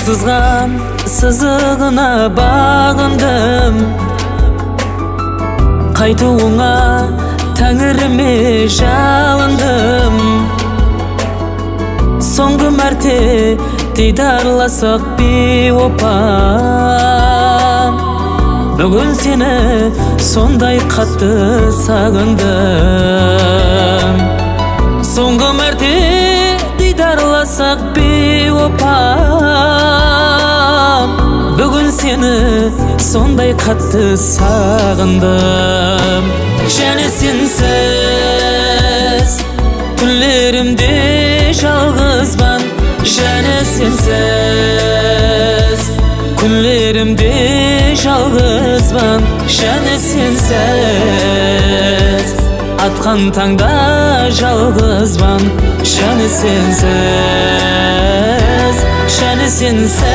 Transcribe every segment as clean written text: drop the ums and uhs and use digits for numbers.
sızgan sızığına bağındım. Kaytuğuna Tangırımı жалындым. Соңғы мәрте дидарlasақ бейопам. Бүгін сені сондай қатты сағындым. Соңғы мәрте дидарlasақ бейопам. Бүгін сені сондай қатты сағындым. Және сенсіз түнлерімде жалғызбан. Және сенсіз күнлерімде жалғызбан. Және сенсіз атқан таңда жалғызбан. Және сенсіз, және сенсіз.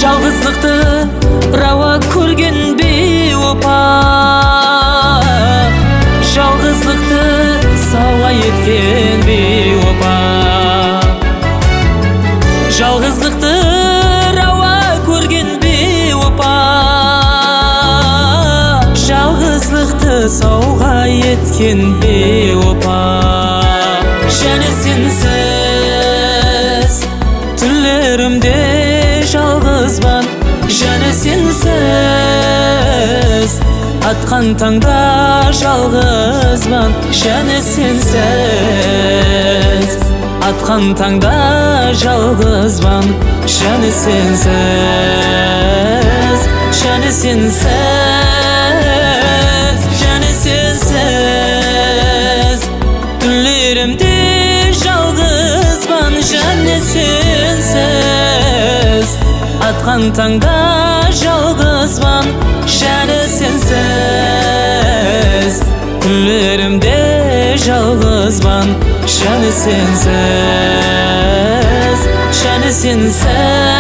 Жалғыздықты рауа көрген бейопа. Жалғыздықты сауа еткен бейопа. Жалғыздықты рауа көрген бейопа. Жалғыздықты сауа еткен бейопа. Және сенсіз түнлерімде жалғызбан. Және сенсіз атқан таңда жалғызбан. Және сенсіз атқан таңда жалғызбан. Және сенсіз, және сенсіз, және сенсіз түнлерімде жалғызбан. Және сенсіз атқан таңда жалғызбан. Және сенсіз күнлерімде жалғызбан. Және сенсіз, және сенсіз.